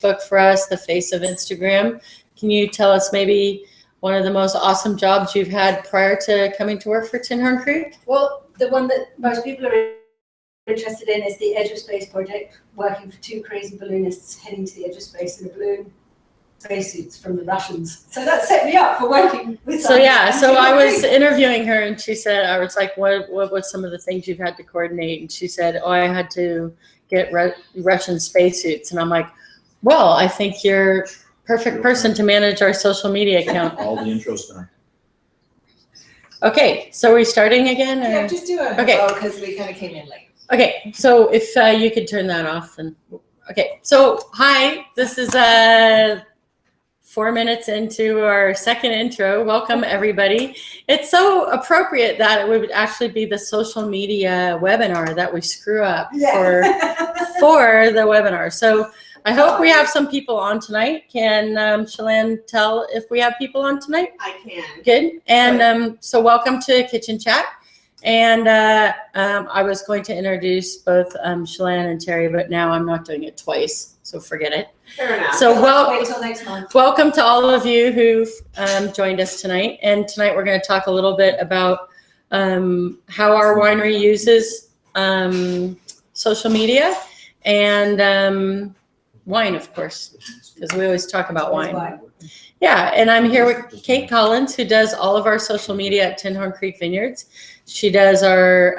Facebook for us, the face of Instagram. Can you tell us maybe one of the most awesome jobs you've had prior to coming to work for Tin Horn Creek? Well, the one that most people are interested in is the Edge of Space project, working for two crazy balloonists heading to the edge of space in a balloon spacesuits from the Russians. So that set me up for working with. So I was interviewing her, and she said, I was like, what was some of the things you've had to coordinate? And she said, oh, I had to get Russian spacesuits. And I'm like, well, I think you're perfect person to manage our social media account. All the intros done. Okay, so are we starting again? Or? Yeah, just do it. Okay. Because we kind of came in late. Okay, so if you could turn that off. And okay, so hi, this is 4 minutes into our second intro. Welcome, everybody. It's so appropriate that it would actually be the social media webinar that we screw up for the webinar. So I hope we have some people on tonight. Can Shalane tell if we have people on tonight? I can. Good. And so welcome to Kitchen Chat. And I was going to introduce both Shalane and Terry, but now I'm not doing it twice, so forget it. Fair enough. So wait till next month. Welcome to all of you who've joined us tonight. And tonight we're going to talk a little bit about how our winery uses social media and wine, of course, because we always talk about wine. Yeah, and I'm here with Kate Collins, who does all of our social media at Tin Horn Creek Vineyards. She does our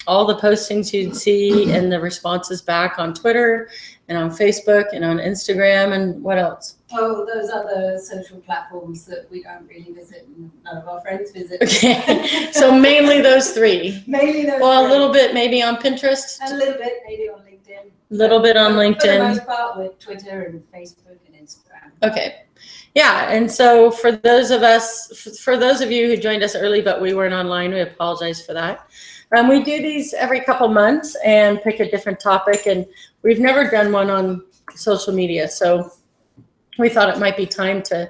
all the postings you'd see and the responses back on Twitter and on Facebook and on Instagram and what else? Oh, those other social platforms that we don't really visit and none of our friends visit. Okay, so mainly those three. Mainly those Well, three. a little bit maybe on Pinterest. And a little bit maybe on LinkedIn. A little bit on For the LinkedIn. most part with Twitter and Facebook and Instagram. Okay. Yeah, and so for those of you who joined us early but we weren't online, we apologize for that. We do these every couple months and pick a different topic, and we've never done one on social media, so we thought it might be time to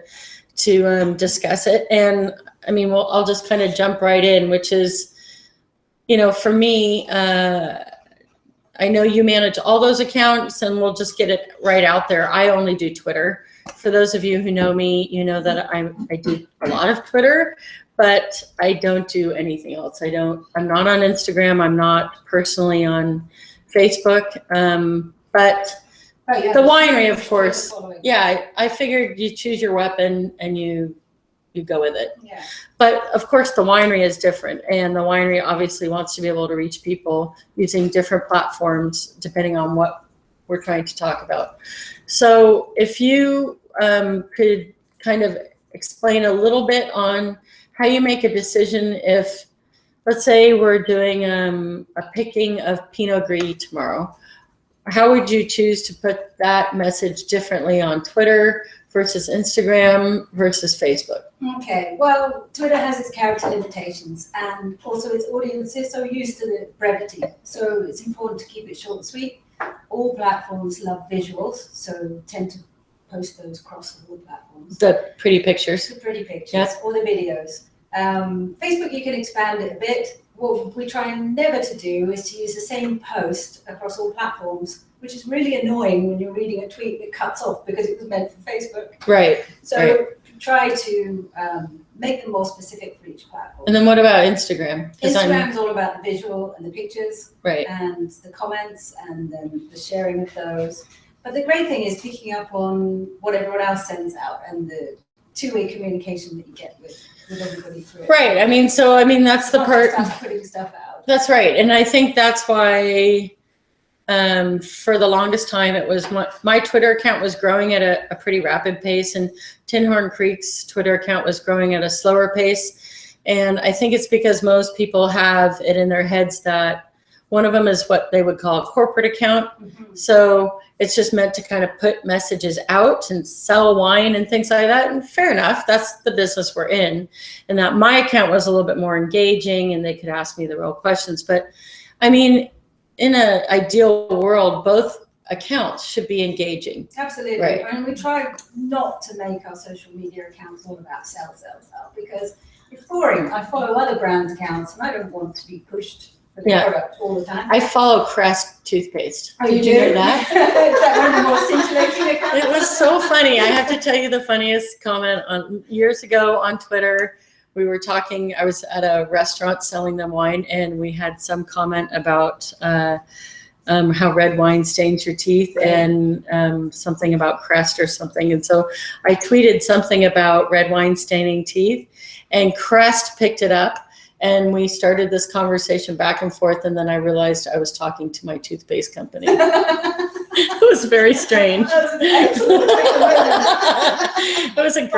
discuss it. And I mean, I'll just kind of jump right in, which is, for me, I know you manage all those accounts, and we'll just get it right out there. I only do Twitter. For those of you who know me, you know that I do a lot of Twitter, but I don't do anything else. I'm not on Instagram. I'm not personally on Facebook. But the winery, of course. Yeah, I figured you choose your weapon and you go with it. Yeah. But of course, the winery is different, and the winery obviously wants to be able to reach people using different platforms depending on what we're trying to talk about. So if you could kind of explain a little bit on how you make a decision if, let's say we're doing a picking of Pinot Gris tomorrow, how would you choose to put that message differently on Twitter versus Instagram versus Facebook? Okay, well, Twitter has its character limitations and also its audience is so used to the brevity. So it's important to keep it short and sweet. All platforms love visuals, so tend to post those across all platforms. The pretty pictures. The pretty pictures, Yep. or the videos. Facebook, you can expand it a bit. What we try never to do is to use the same post across all platforms, which is really annoying when you're reading a tweet that cuts off because it was meant for Facebook. Right. So Right. try to make them more specific for each platform. And then what about Instagram? 'Cause Instagram's all about the visual and the pictures right. and the comments and then the sharing of those. But the great thing is picking up on what everyone else sends out and the two-way communication that you get with everybody through it. Right. That's the Not part. just us putting stuff out. That's right. And I think that's why for the longest time it was my Twitter account was growing at a pretty rapid pace, and Tin Horn Creek's Twitter account was growing at a slower pace. And I think it's because most people have it in their heads that one of them is what they would call a corporate account. Mhm. So it's just meant to kind of put messages out and sell wine and things like that. And fair enough, that's the business we're in. And that my account was a little bit more engaging and they could ask me the real questions. But I mean, in an ideal world, both accounts should be engaging. Absolutely. Right. And we try not to make our social media accounts all about sell, because it's boring. I follow other brand accounts and I don't want to be pushed for the product all the time. I follow Crest toothpaste. Oh, Did you you do? know that? Is that one of the more scintillating accounts? It was so funny. I have to tell you the funniest comment on years ago on Twitter. We were talking, I was at a restaurant selling them wine, and we had some comment about how red wine stains your teeth, and something about Crest or something. And so I tweeted something about red wine staining teeth, and Crest picked it up. And we started this conversation back and forth, and then I realized I was talking to my toothpaste company. It was very strange. It was a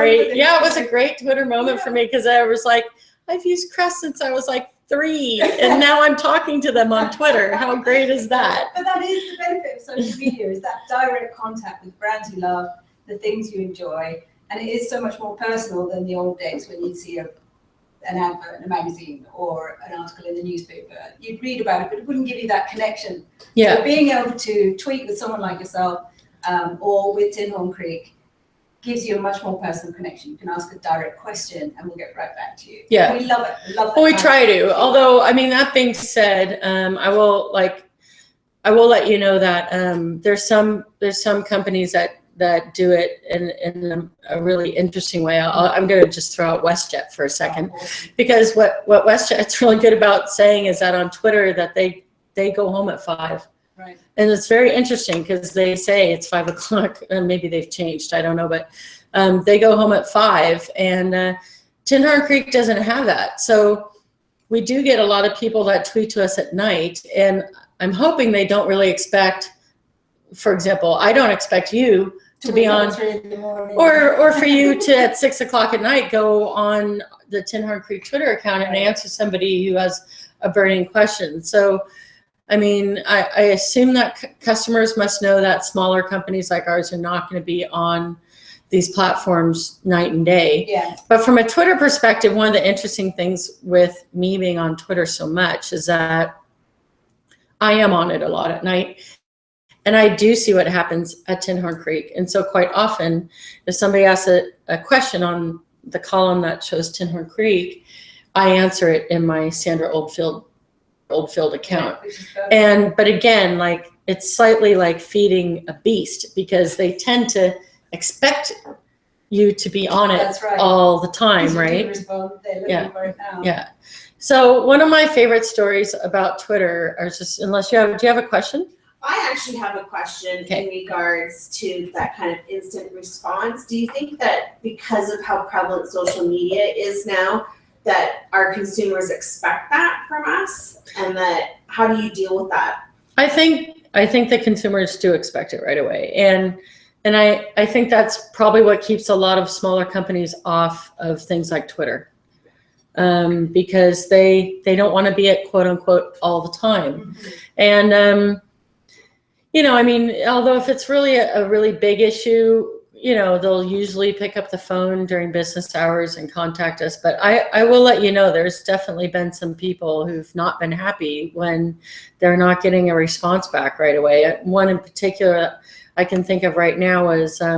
great Twitter moment for me, because I was like, I've used Crest since I was like 3, and now I'm talking to them on Twitter. How great is that? But that is the benefit of social media, is that direct contact with brands you love, the things you enjoy, and it is so much more personal than the old days when you'd see an advert in a magazine or an article in the newspaper. You'd read about it, but it wouldn't give you that connection. Yeah. So being able to tweet with someone like yourself or with Tinhorn Creek gives you a much more personal connection. You can ask a direct question and we'll get right back to you. Yeah. We love it. We love that. Well, we try to. Although, I mean, that being said, I will let you know that there's some companies that do it in a really interesting way. I'm going to just throw out WestJet for a second, because what WestJet's really good about saying is that on Twitter that they go home at 5. Right. And it's very interesting, because they say it's 5 o'clock, and maybe they've changed, I don't know, but they go home at 5, and Tinhorn Creek doesn't have that. So we do get a lot of people that tweet to us at night, and I'm hoping they don't really expect, for example, I don't expect you to be on, or for you to at 6 o'clock at night go on the Tinhorn Creek Twitter account and answer somebody who has a burning question. So, I mean, I assume that customers must know that smaller companies like ours are not going to be on these platforms night and day. Yeah. But from a Twitter perspective, one of the interesting things with me being on Twitter so much is that I am on it a lot at night. And I do see what happens at Tinhorn Creek. And so quite often, if somebody asks a question on the column that shows Tinhorn Creek, I answer it in my Sandra Oldfield account. But again, like, it's slightly like feeding a beast, because they tend to expect you to be on it all the time, right? Yeah. So one of my favorite stories about Twitter are just, do you have a question? I actually have a question in regards to that kind of instant response. Do you think that because of how prevalent social media is now, that our consumers expect that from us, and that how do you deal with that? I think the consumers do expect it right away, and I think that's probably what keeps a lot of smaller companies off of things like Twitter, because they don't want to be at quote unquote all the time. Mm-hmm. And I mean, although if it's really a really big issue, they'll usually pick up the phone during business hours and contact us. But I will let you know, there's definitely been some people who've not been happy when they're not getting a response back right away. One in particular I can think of right now is, I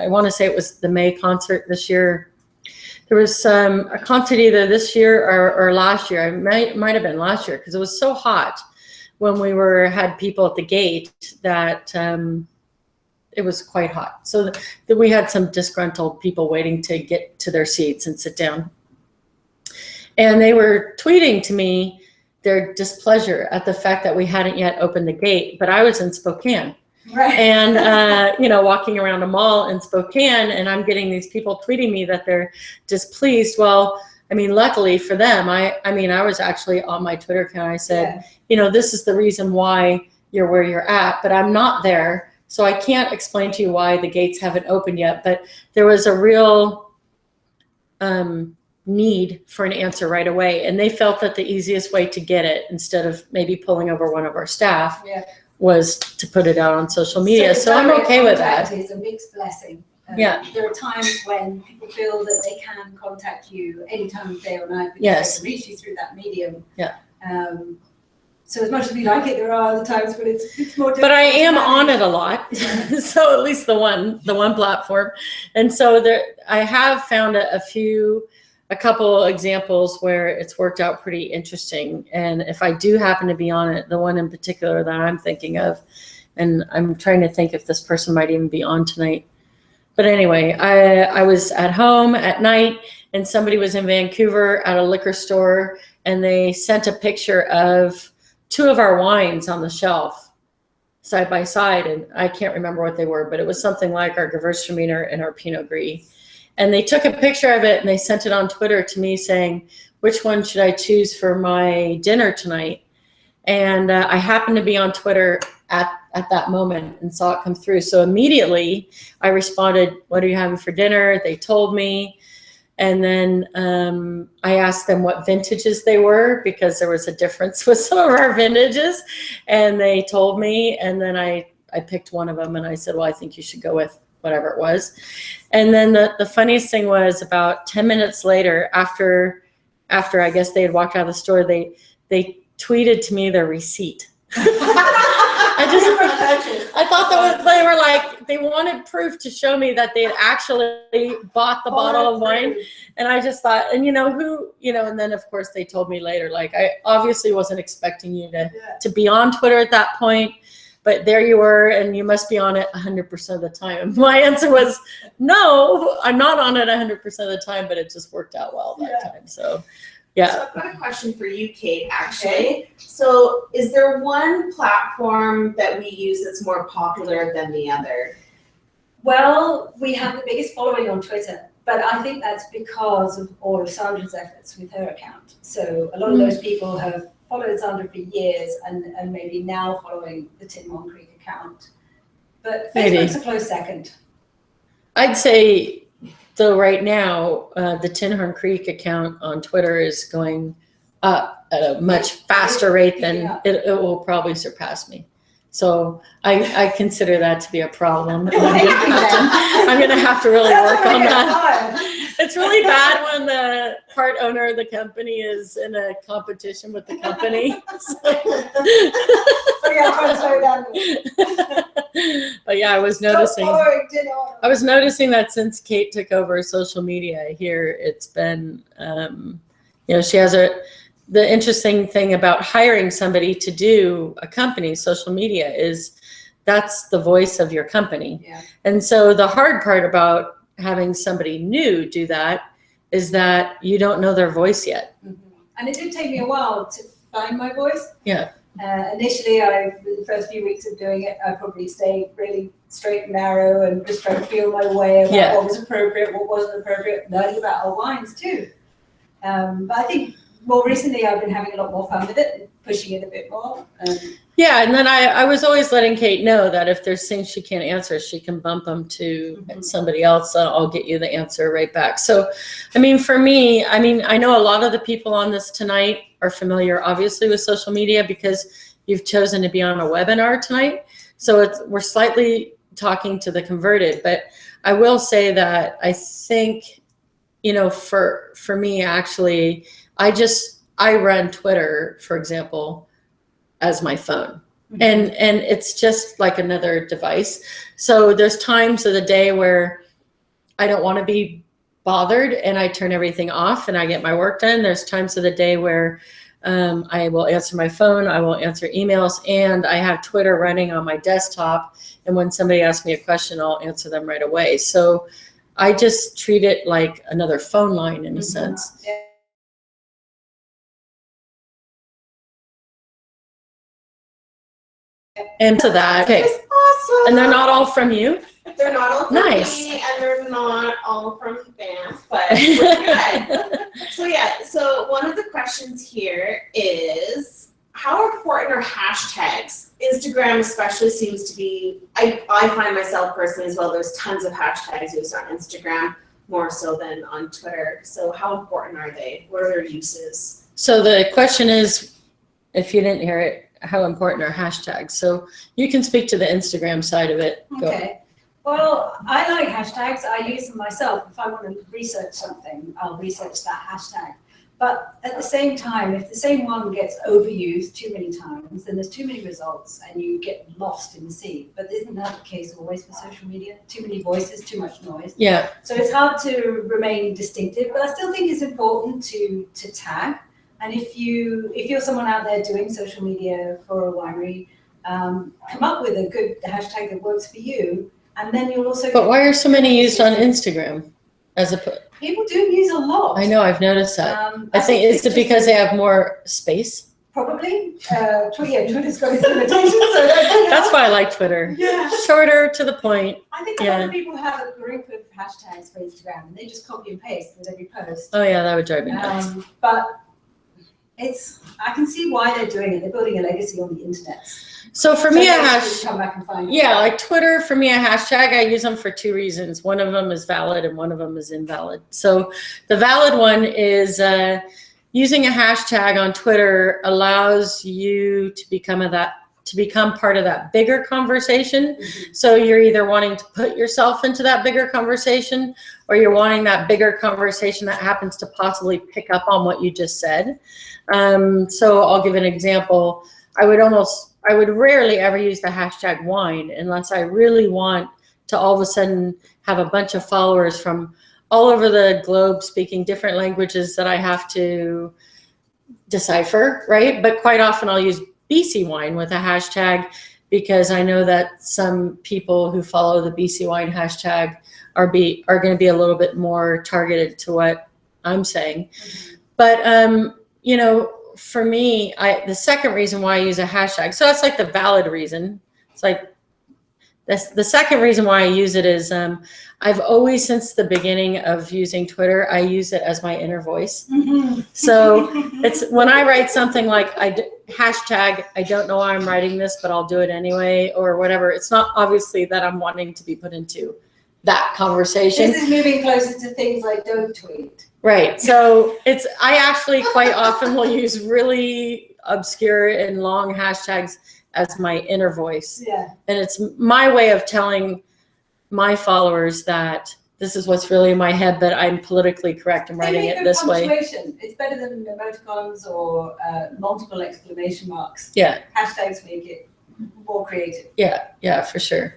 want to say it was the May concert this year. There was a concert either this year or last year. It might have been last year, because it was so hot when we had people at the gate that it was quite hot. So that we had some disgruntled people waiting to get to their seats and sit down. And they were tweeting to me their displeasure at the fact that we hadn't yet opened the gate, but I was in Spokane. Right. And, walking around a mall in Spokane, and I'm getting these people tweeting me that they're displeased. Well, I mean, luckily for them, I was actually on my Twitter account. I said, this is the reason why you're where you're at, but I'm not there. So I can't explain to you why the gates haven't opened yet. But there was a real need for an answer right away. And they felt that the easiest way to get it, instead of maybe pulling over one of our staff, was to put it out on social media. So I'm okay with that. It's a mixed blessing. Yeah. There are times when people feel that they can contact you any time of day or night, because Yes. they can reach you through that medium. Yeah. So as much as we like it, there are other times when it's more difficult. But I am on it a lot, so at least the one platform. And so I have found a few a couple examples where it's worked out pretty interesting. And if I do happen to be on it, the one in particular that I'm thinking of, and I'm trying to think if this person might even be on tonight. But anyway, I was at home at night and somebody was in Vancouver at a liquor store and they sent a picture of 2 of our wines on the shelf side by side. And I can't remember what they were, but it was something like our Gewürztraminer and our Pinot Gris. And they took a picture of it and they sent it on Twitter to me saying, which one should I choose for my dinner tonight? And I happened to be on Twitter at that moment and saw it come through. So immediately I responded, what are you having for dinner? They told me. And then I asked them what vintages they were because there was a difference with some of our vintages. And they told me, and then I picked one of them and I said, well, I think you should go with whatever it was. And then the funniest thing was about 10 minutes later, after I guess they had walked out of the store, they tweeted to me their receipt. I thought that they were like, they wanted proof to show me that they had actually bought the bottle of wine. And I just thought, and and then of course they told me later, like, I obviously wasn't expecting you to be on Twitter at that point, but there you were, and you must be on it 100% of the time. My answer was, no, I'm not on it 100% of the time, but it just worked out well that time. So, yeah. So I've got a question for you, Kate, actually. Okay. So is there one platform that we use that's more popular than the other? Well, we have the biggest following on Twitter, but I think that's because of all of Sandra's efforts with her account. So a lot of those people have followed Sandra for years and maybe now following the Tinhorn Creek account. But Facebook's a close second. I'd say, though, right now, the Tinhorn Creek account on Twitter is going up at a much faster rate than it will probably surpass me. So I consider that to be a problem. I'm going to have to really work on that. It's really bad when the part owner of the company is in a competition with the company. But yeah, I was noticing that since Kate took over social media here, it's been, she has the interesting thing about hiring somebody to do a company's social media is that's the voice of your company. Yeah. And so the hard part about having somebody new do that is that you don't know their voice yet. Mm-hmm. And it did take me a while to find my voice. Yeah. Initially, the first few weeks of doing it, I probably stayed really straight and narrow and just trying to feel my way about what was appropriate, what wasn't appropriate, learning about our wines too. But I think more recently, I've been having a lot more fun with it and pushing it a bit more. Yeah, and then I was always letting Kate know that if there's things she can't answer, she can bump them to somebody else. I'll get you the answer right back. So, for me, I know a lot of the people on this tonight are familiar, obviously, with social media because you've chosen to be on a webinar tonight. So we're slightly talking to the converted, but I will say that I think, for me, actually, I run Twitter, for example, as my phone. And it's just like another device. So there's times of the day where I don't want to be bothered and I turn everything off and I get my work done. There's times of the day where I will answer my phone, I will answer emails, and I have Twitter running on my desktop. And when somebody asks me a question, I'll answer them right away. So I just treat it like another phone line in a sense. Yeah. And to that, okay. Awesome. And they're not all from you? They're not all from me, and they're not all from Banff, but we're good. So one of the questions here is, how important are hashtags? Instagram especially seems to be, I find myself personally as well, there's tons of hashtags used on Instagram, more so than on Twitter. So how important are they? What are their uses? So the question is, if you didn't hear it, how important are hashtags? So you can speak to the Instagram side of it. Okay. Well, I like hashtags. I use them myself. If I want to research something, I'll research that hashtag. But at the same time, if the same one gets overused too many times, then there's too many results and you get lost in the sea. But isn't that the case always for social media? Too many voices, too much noise. Yeah. So it's hard to remain distinctive, but I still think it's important to tag. And if you're someone out there doing social media for a winery, come up with a good hashtag that works for you, and then you'll also. But why are so many used on Instagram? People do use a lot. I know, I've noticed that. I think it's it's because they have more space. Probably. Twitter's got its limitations, so That's why I like Twitter. Yeah. Shorter, to the point. I think a lot of people have a group of hashtags for Instagram, and they just copy and paste with every post. Oh yeah, that would drive me nuts. But I can see why they're doing it. They're building a legacy on the internet. So for me, come back and find like Twitter, for me, a hashtag, I use them for two reasons. One of them is valid and one of them is invalid. So the valid one is using a hashtag on Twitter allows you to become part of that bigger conversation. Mm-hmm. So you're either wanting to put yourself into that bigger conversation, or you're wanting that bigger conversation that happens to possibly pick up on what you just said. So I'll give an example. I would rarely ever use the hashtag wine unless I really want to all of a sudden have a bunch of followers from all over the globe speaking different languages that I have to decipher, right? But quite often I'll use BC wine with a hashtag because I know that some people who follow the BC wine hashtag are going to be a little bit more targeted to what I'm saying. Mm-hmm. But, for me, the second reason why I use a hashtag, so that's like the valid reason. It's like the second reason why I use it is I've always, since the beginning of using Twitter, I use it as my inner voice. Mm-hmm. So it's when I write something like hashtag, I don't know why I'm writing this, but I'll do it anyway, or whatever. It's not obviously that I'm wanting to be put into that conversation. This is moving closer to things like don't tweet. Right. So I actually quite often will use really obscure and long hashtags as my inner voice. Yeah. And it's my way of telling my followers that this is what's really in my head, but I'm politically correct in writing it this way. It's better than emoticons or multiple exclamation marks. Yeah. Hashtags make it more creative. Yeah, for sure.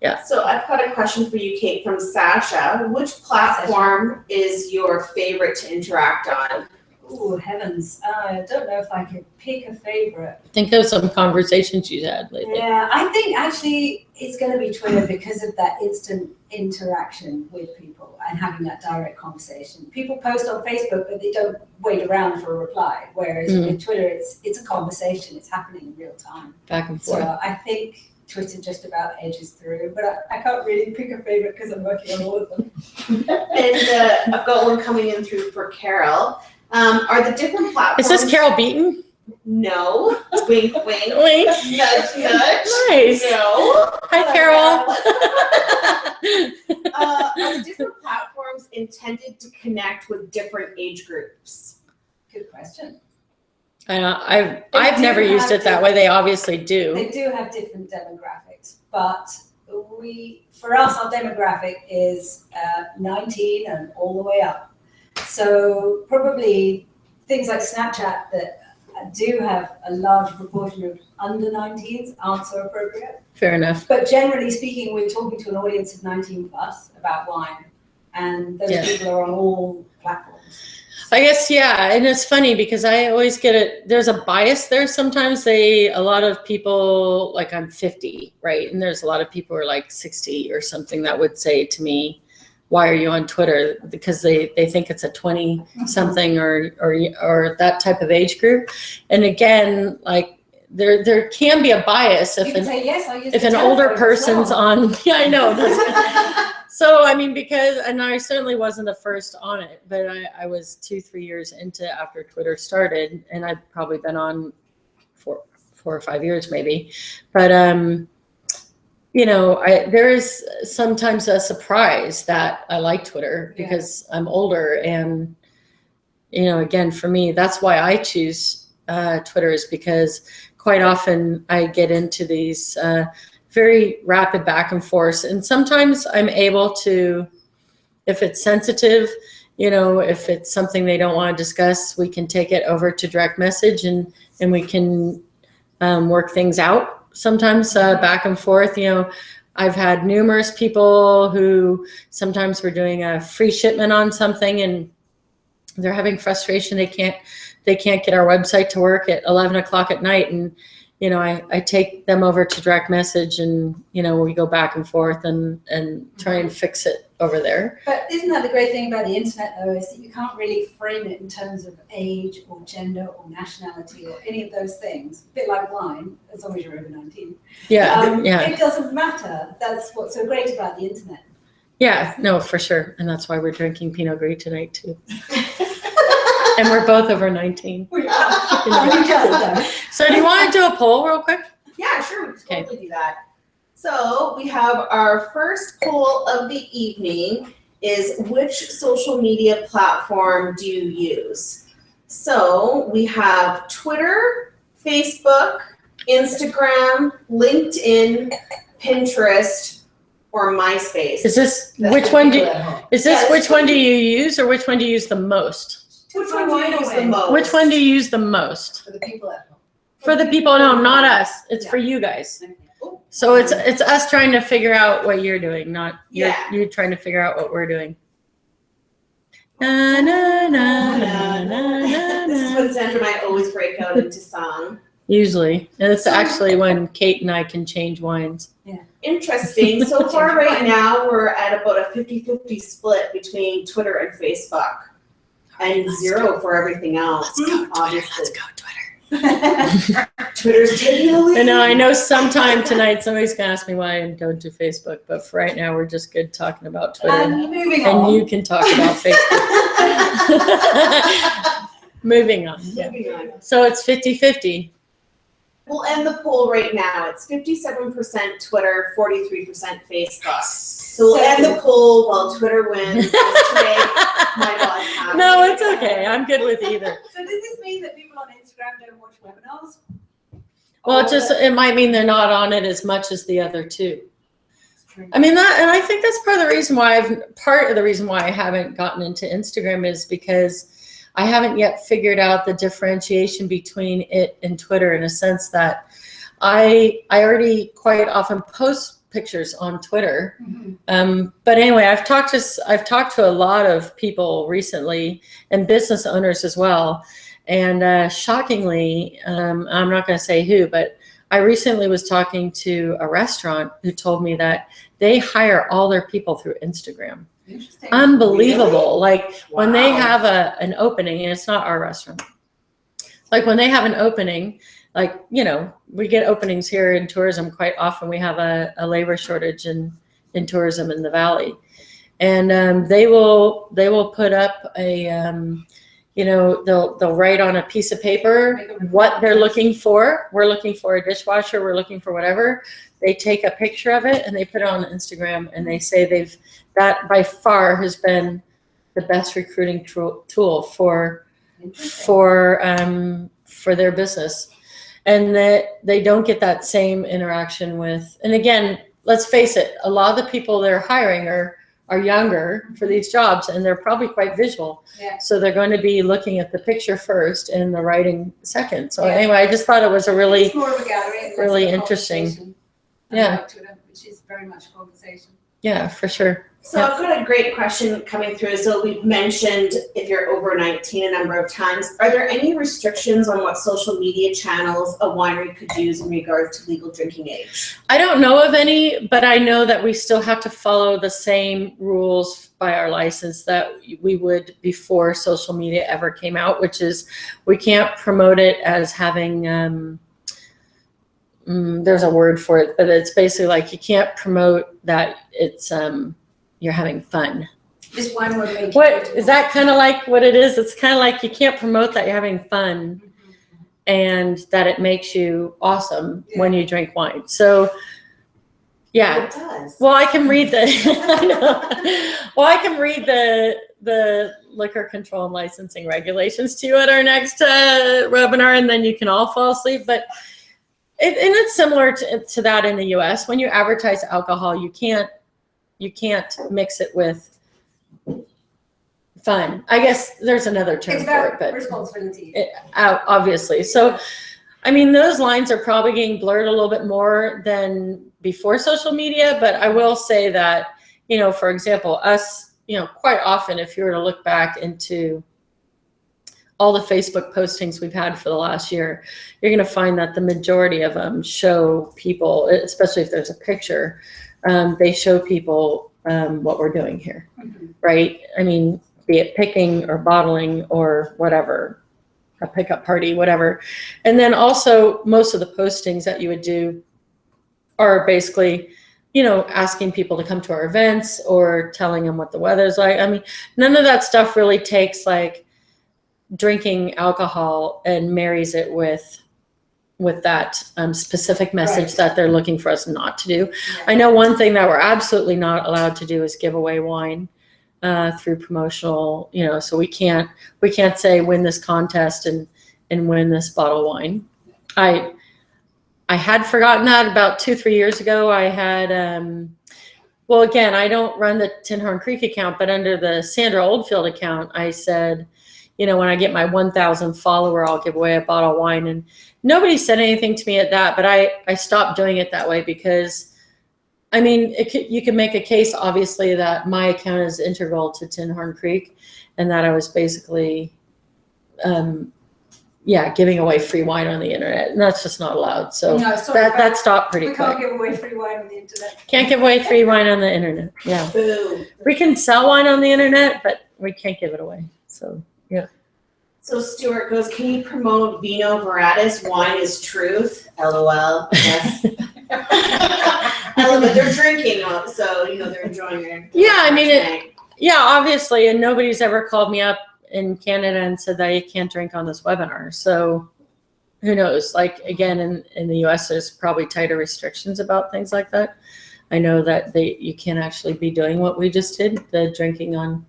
Yeah. So I've got a question for you, Kate, from Sasha. Which platform is your favorite to interact on? Oh, heavens. I don't know if I could pick a favorite. I think there's some conversations you had lately. Yeah, I think actually it's going to be Twitter because of that instant interaction with people and having that direct conversation. People post on Facebook, but they don't wait around for a reply. Whereas with Twitter, it's a conversation. It's happening in real time. Back and forth. So I think Twitter just about edges through, but I can't really pick a favorite because I'm working on all of them. And I've got one coming in through for Carol. Are the different platforms? Is this Carol Beaton? No. Wink, wink. Wink. Nudge, nudge. Nice. No. Hi, Carol. Are the different platforms intended to connect with different age groups? Good question. I've never used it that way. They obviously do. They do have different demographics, but for us, our demographic is 19 and all the way up. So probably things like Snapchat that do have a large proportion of under 19s aren't so appropriate. Fair enough. But generally speaking, we're talking to an audience of 19 plus about wine, and those people are on all platforms. I guess, yeah. And it's funny because I always get it. There's a bias there. Sometimes a lot of people, like I'm 50, right? And there's a lot of people who are like 60 or something that would say to me, why are you on Twitter? Because they think it's a 20 something or that type of age group. And again, like there can be a bias if an older person's on. Yeah, I know. So, I mean, and I certainly wasn't the first on it, but I was 2-3 years into after Twitter started, and I've probably been on 4 or 5 years maybe. But, there is sometimes a surprise that I like Twitter because I'm older. And, again, for me, that's why I choose Twitter, is because quite often I get into these very rapid back and forth. And sometimes I'm able to, if it's sensitive, if it's something they don't want to discuss, we can take it over to direct message and we can work things out sometimes back and forth. I've had numerous people who sometimes we're doing a free shipment on something and they're having frustration. They can't get our website to work at 11 o'clock at night. And, I take them over to direct message and, we go back and forth and try and fix it over there. But isn't that the great thing about the internet, though, is that you can't really frame it in terms of age or gender or nationality or any of those things. A bit like wine, as long as you're over 19. Yeah. It doesn't matter. That's what's so great about the internet. Yeah, no, for sure. And that's why we're drinking Pinot Gris tonight, too. And we're both over 19. So do you want to do a poll real quick? Yeah, sure, we can totally do that. So we have our first poll of the evening is, which social media platform do you use? So we have Twitter, Facebook, Instagram, LinkedIn, Pinterest, or MySpace. Is this which one do you use, or which one do you use the most? Which one do you use the most? Which one do you use the most? For the people at home. For the people, no, not us. It's for you guys. So it's us trying to figure out what you're doing, not you trying to figure out what we're doing. Na, na, na, na, na, na, This is when Sandra and I always break out into song. Usually. And it's actually when Kate and I can change wines. Interesting. So far right now, we're at about a 50-50 split between Twitter and Facebook. And 0 for everything else. Let's go, Twitter. Obviously. Let's go, Twitter. Twitter's taking the lead. I know sometime tonight somebody's going to ask me why I don't do Facebook, but for right now, we're just good talking about Twitter. And moving And on. you can talk about Facebook. Moving on. Yeah. Moving on. So it's 50-50. We'll end the poll right now. It's 57% Twitter, 43% Facebook. So we'll end the poll while Twitter wins. Today, my boss has No, it. it's okay. I'm good with either. So does this mean that people on Instagram don't watch webinars? Well, it might mean they're not on it as much as the other two. I mean, and I think that's part of the reason why I haven't gotten into Instagram is because I haven't yet figured out the differentiation between it and Twitter, in a sense that I already quite often post pictures on Twitter. Mm-hmm. But anyway, I've talked to a lot of people recently, and business owners as well. And shockingly, I'm not going to say who, but I recently was talking to a restaurant who told me that they hire all their people through Instagram. Interesting. Unbelievable. Really? Like when they have an opening, and it's not our restaurant. Like when they have an opening, like, we get openings here in tourism quite often. We have a labor shortage in tourism in the Valley. And they will put up they'll write on a piece of paper what they're looking for. We're looking for a dishwasher. We're looking for whatever. They take a picture of it and they put it on Instagram, and they say that by far has been the best recruiting tool for their business. And that they don't get that same interaction with, and again, let's face it, a lot of the people they're hiring are younger for these jobs, and they're probably quite visual. Yeah. So they're going to be looking at the picture first and the writing second. So anyway, I just thought it was It's more of a gallery. and really less of a interesting. conversation. Yeah. Unlike Twitter, which is very much a conversation. Yeah, for sure. So I've got a great question coming through. So we've mentioned if you're over 19 a number of times. Are there any restrictions on what social media channels a winery could use in regards to legal drinking age? I don't know of any, but I know that we still have to follow the same rules by our license that we would before social media ever came out, which is we can't promote it as having there's a word for it, but it's basically like you can't promote that it's you're having fun. This wine will make What is that kind of like what it is? It's kind of like you can't promote that you're having fun and that it makes you awesome when you drink wine. So yeah. It does. Well, I can read I know. Well, I can read the liquor control and licensing regulations to you at our next webinar, and then you can all fall asleep. But and it's similar to that in the U.S. When you advertise alcohol, you can't mix it with fun. I guess there's another term It's for about it, but responsibility. obviously. So, I mean, those lines are probably getting blurred a little bit more than before social media, but I will say that, you know, for example, us, you know, quite often, if you were to look back into all the Facebook postings we've had for the last year, you're going to find that the majority of them show people, especially if there's a picture, they show people what we're doing here, right? I mean, be it picking or bottling or whatever, a pickup party, whatever. And then also most of the postings that you would do are basically, you know, asking people to come to our events or telling them what the weather's like. I mean, none of that stuff really takes like drinking alcohol and marries it with that specific message that they're looking for us not to do. I know one thing that we're absolutely not allowed to do is give away wine through promotional, you know, so we can't say win this contest and win this bottle of wine. I had forgotten that about 2-3 years ago. I had, well, again, I don't run the Tinhorn Creek account, but under the Sandra Oldfield account, I said, you know, when I get my 1,000 follower, I'll give away a bottle of wine. And nobody said anything to me at that, but I stopped doing it that way because, I mean, you can make a case, obviously, that my account is integral to Tinhorn Creek and that I was basically, giving away free wine on the internet. And that's just not allowed. So No, sorry, that stopped pretty we quick. can't give away free wine on the internet. Can't give away free wine on the internet. Yeah. Boom. We can sell wine on the internet, but we can't give it away. So, yeah. So Stuart goes, can you promote Vino Veritas? Wine is truth. LOL. Yes. But they're drinking, so you know they're enjoying it. Yeah, I mean, obviously, and nobody's ever called me up in Canada and said that you can't drink on this webinar. So who knows? Like, again, in the US, there's probably tighter restrictions about things like that. I know that you can't actually be doing what we just did, the drinking on.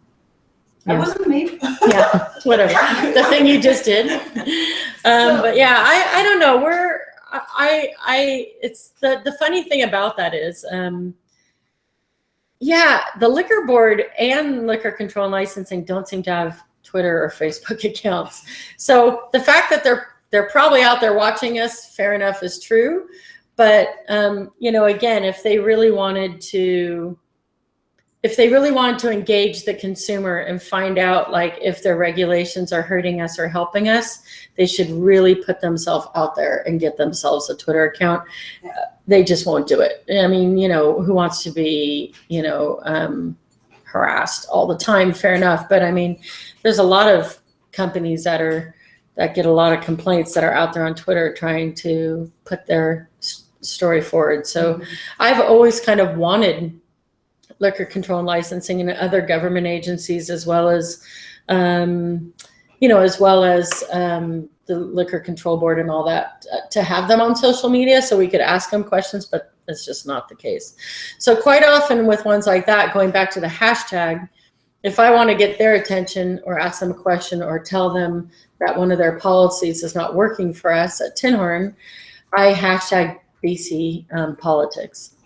That wasn't me. Yeah, whatever. The thing you just did. But yeah, I don't know. It's the funny thing about that is, the liquor board and liquor control and licensing don't seem to have Twitter or Facebook accounts. So the fact that they're probably out there watching us, fair enough, is true. But you know, again, if they really wanted to engage the consumer and find out like if their regulations are hurting us or helping us, they should really put themselves out there and get themselves a Twitter account. They just won't do it. I mean, you know, who wants to be, you know, harassed all the time? Fair enough. But I mean, there's a lot of companies that get a lot of complaints that are out there on Twitter trying to put their story forward. So I've always kind of wanted liquor control and licensing and other government agencies, as well as, you know, as well as the liquor control board and all that, to have them on social media so we could ask them questions, but it's just not the case. So quite often with ones like that, going back to the hashtag, if I want to get their attention or ask them a question or tell them that one of their policies is not working for us at Tinhorn, I hashtag BC politics.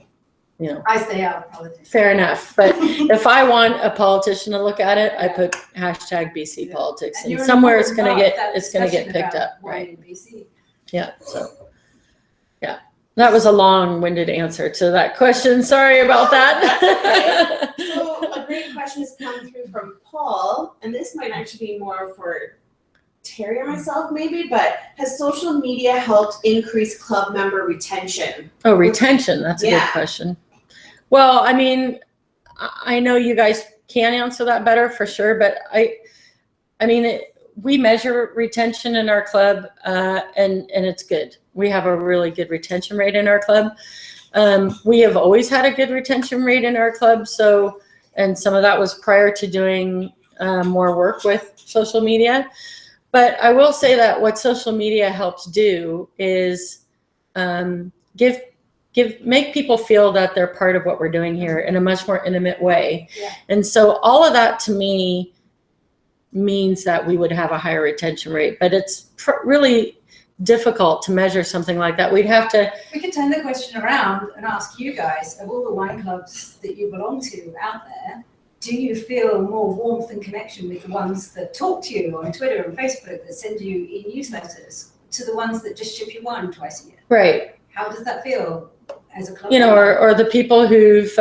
You know, I stay out of politics. fair enough. But if I want a politician to look at it, I put hashtag BC politics, and somewhere it's gonna get picked up, right? In BC. Yeah. So, yeah, that was a long-winded answer to that question. Sorry about that. That's okay. So a great question has come through from Paul, and this might actually be more for Terry or myself maybe, but has social media helped increase club member retention? Oh, retention. That's a good question. Well, I mean, I know you guys can answer that better for sure, but I mean, we measure retention in our club, and it's good. We have a really good retention rate in our club. We have always had a good retention rate in our club. So, and some of that was prior to doing more work with social media. But I will say that what social media helps do is make people feel that they're part of what we're doing here in a much more intimate way. Yeah. And so all of that to me means that we would have a higher retention rate, but it's really difficult to measure something like that. We could turn the question around and ask you guys, of all the wine clubs that you belong to out there, do you feel more warmth and connection with the ones that talk to you on Twitter and Facebook, that send you e-newsletters, to the ones that just ship you one twice a year? Right. How does that feel as a club? You know, or the people who've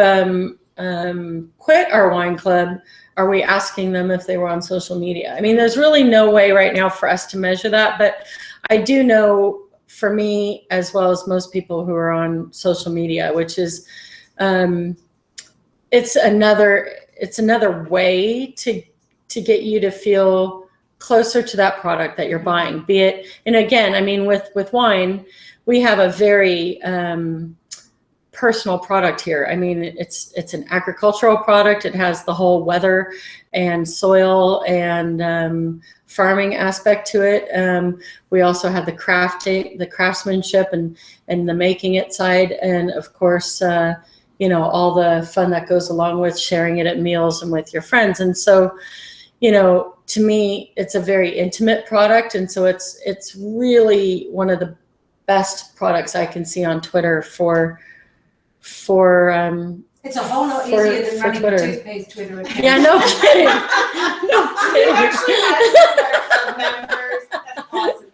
quit our wine club, are we asking them if they were on social media? I mean, there's really no way right now for us to measure that, but I do know for me, as well as most people who are on social media, which is, it's another way to get you to feel closer to that product that you're buying, be it, and again, I mean, with wine, we have a very, personal product here. I mean, it's an agricultural product. It has the whole weather and soil and farming aspect to it. We also have the craftsmanship and the making it side, and of course, you know, all the fun that goes along with sharing it at meals and with your friends. And so, you know, to me, it's a very intimate product, and so it's really one of the best products I can see on Twitter for it's a whole lot easier than running Twitter. a toothpaste Twitter account. Yeah, no kidding. No You kidding. actually have some of our club members. That's awesome.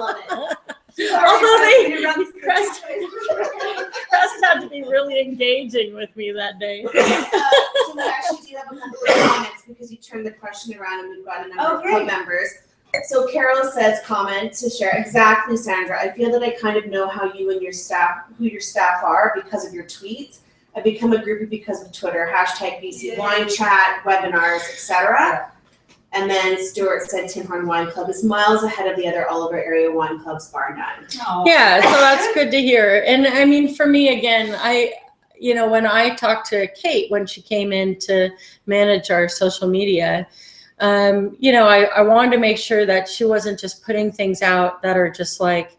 Love it. Although Crest had to be really engaging with me that day. So we actually do have a couple of comments because you turned the question around and we've got a number of club members. So Carol says, comment to share. Exactly, Sandra. I feel that I kind of know how you and your staff, who your staff are because of your tweets. I've become a groupie because of Twitter, hashtag BC Wine Chat, webinars, etc. And then Stuart said Tin Horn Wine Club is miles ahead of the other Oliver area wine clubs, bar none. Yeah, so that's good to hear. And I mean, for me, again, you know, when I talked to Kate when she came in to manage our social media, you know, I wanted to make sure that she wasn't just putting things out that are just like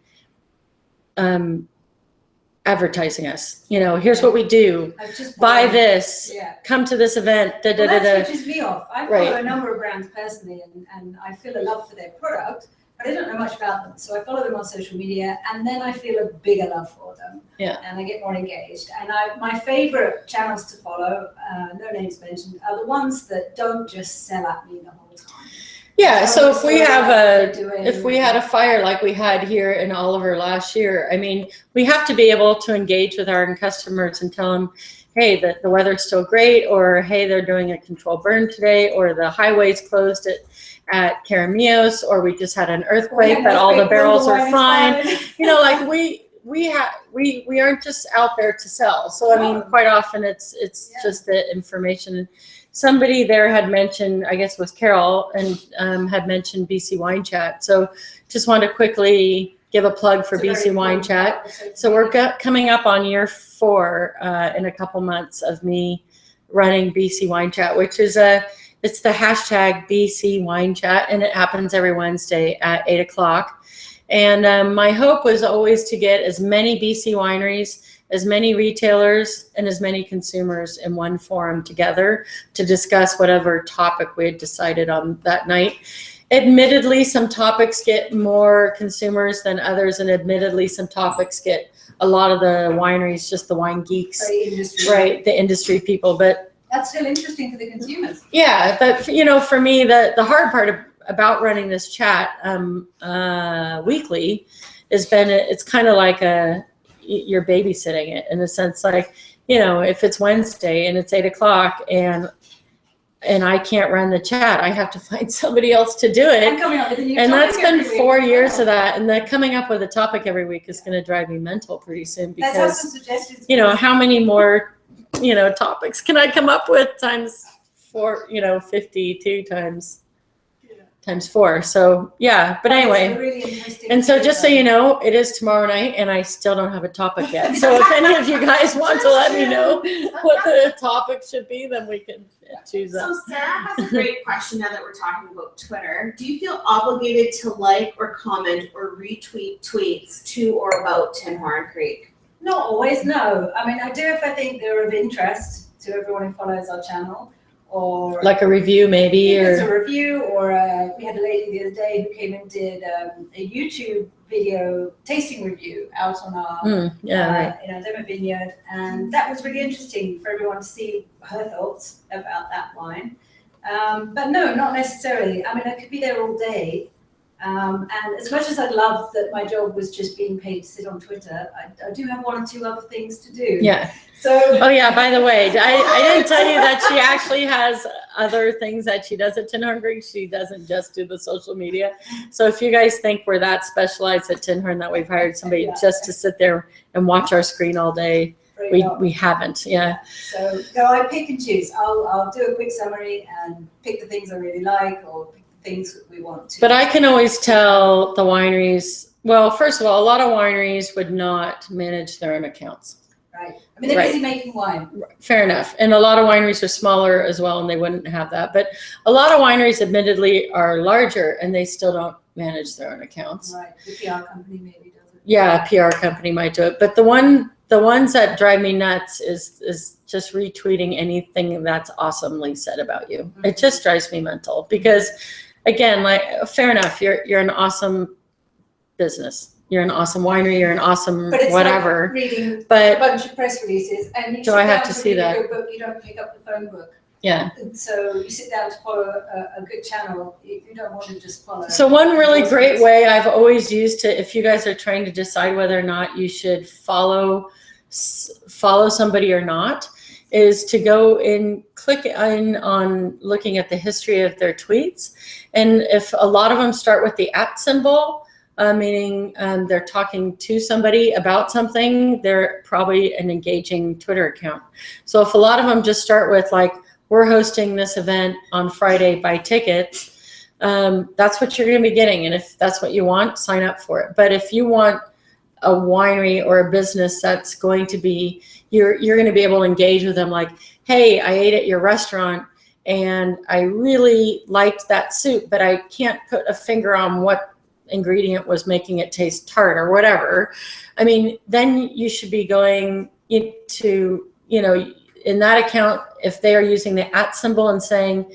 advertising us. You know, here's what we do. Buy this. Yeah. Come to this event. Well, that switches me off. I follow a number of brands personally, and I feel a love for their product, but I don't know much about them. So I follow them on social media, and then I feel a bigger love for them. Yeah. And I get more engaged. And my favorite channels to follow, no names mentioned, are the ones that don't just sell at me the whole time. Yeah, so if we had a a fire like we had here in Oliver last year, I mean, we have to be able to engage with our customers and tell them, hey, the weather's still great, or hey, they're doing a controlled burn today, or the highway's closed at Caramios, or we just had an earthquake, but all the barrels are fine. You know, like we aren't just out there to sell. So I mean, quite often it's just the information. Somebody there had mentioned, I guess it was Carol, and had mentioned BC Wine Chat. So just want to quickly give a plug for BC Wine Chat. So we're coming up on year 4 in a couple months of me running BC Wine Chat, which is it's the hashtag BC Wine Chat, and it happens every Wednesday at 8 o'clock. And my hope was always to get as many BC wineries, as many retailers, and as many consumers in one forum together to discuss whatever topic we had decided on that night. Admittedly, some topics get more consumers than others, and admittedly, some topics get a lot of the wineries, just the wine geeks, right, the industry people. But that's still interesting for the consumers. Yeah, but you know, for me, the hard part about running this chat weekly has been it's kind of like you're babysitting it in a sense, like, you know, if it's Wednesday and it's 8 o'clock and I can't run the chat, I have to find somebody else to do it. And that's been 4 years of that. And that coming up with a topic every week is going to drive me mental pretty soon, because, you know, how many more, you know, topics can I come up with times 4, you know, 52 times 4. So yeah, but anyway, really and so just so you know, it is tomorrow night and I still don't have a topic yet. So if any of you guys want to let me know what the topic should be, then we can choose that. So Sarah has a great question now that we're talking about Twitter. Do you feel obligated to like or comment or retweet tweets to or about Tin Horn Creek? Not always, no. I mean, I do if I think they're of interest to everyone who follows our channel. Or like a review maybe, or a review, or we had a lady the other day who came and did a YouTube video tasting review out on our Right. in our demo vineyard, and that was really interesting for everyone to see her thoughts about that wine. But no, not necessarily. I mean, I could be there all day. And as much as I'd love that my job was just being paid to sit on Twitter, I do have one or two other things to do. Yeah. So. Oh yeah. By the way, I didn't tell you that she actually has other things that she does at Tinhorn Creek. She doesn't just do the social media. So if you guys think we're that specialized at Tinhorn that we've hired somebody just to sit there and watch our screen all day, we haven't. Yeah. So no, I pick and choose. I'll do a quick summary and pick the things I really like, or pick the things that we want to. But I can always tell the wineries. Well, first of all, a lot of wineries would not manage their own accounts. Right. I mean, they're busy making wine. Fair enough. And a lot of wineries are smaller as well, and they wouldn't have that. But a lot of wineries, admittedly, are larger, and they still don't manage their own accounts. Right. The PR company maybe does it. Yeah, a PR company might do it. But the ones that drive me nuts is just retweeting anything that's awesomely said about you. Mm-hmm. It just drives me mental because, again, like, fair enough, you're an awesome business. You're an awesome winery. You're an awesome but it's whatever. Like reading but a bunch of press releases, and you do sit I have down to see read that? a book, you don't pick up the phone book. Yeah. And so you sit down to follow a good channel. You don't want to just follow. So one really great way I've always used to, if you guys are trying to decide whether or not you should follow somebody or not, is to go and click in on looking at the history of their tweets. And if a lot of them start with the @ symbol, meaning they're talking to somebody about something, they're probably an engaging Twitter account. So if a lot of them just start with like, we're hosting this event on Friday, buy tickets, that's what you're going to be getting. And if that's what you want, sign up for it. But if you want a winery or a business that's going to be, you're going to be able to engage with them like, hey, I ate at your restaurant and I really liked that soup, but I can't put a finger on what ingredient was making it taste tart or whatever. I mean, then you should be going into, in that account, if they are using the @ symbol and saying,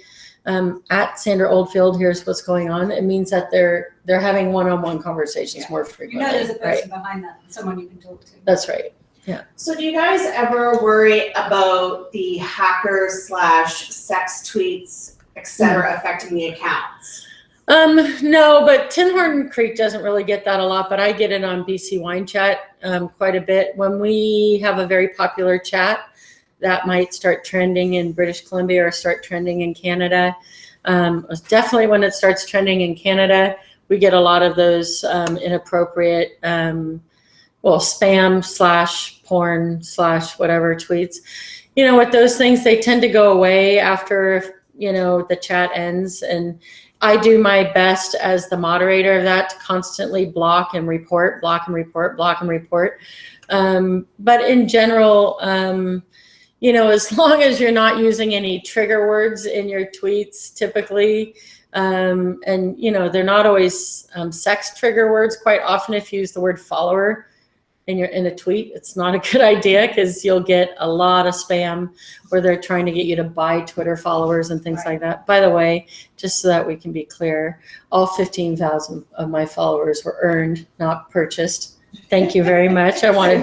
at Sandra Oldfield, here's what's going on, it means that they're having one-on-one conversations more frequently. There's a person behind that, someone you can talk to. That's right. Yeah. So do you guys ever worry about the hackers / sex tweets, etc., affecting the accounts? No, but Tinhorn Creek doesn't really get that a lot, but I get it on BC Wine Chat quite a bit. When we have a very popular chat, that might start trending in British Columbia or start trending in Canada. Definitely when it starts trending in Canada, we get a lot of those inappropriate, spam / porn / whatever tweets. With those things, they tend to go away after, the chat ends. And I do my best as the moderator of that to constantly block and report. But in general, as long as you're not using any trigger words in your tweets, typically, and they're not always sex trigger words. Quite often, if you use the word follower in a tweet, it's not a good idea because you'll get a lot of spam where they're trying to get you to buy Twitter followers and things like that. By the way, just so that we can be clear, all 15,000 of my followers were earned, not purchased. Thank you very much. I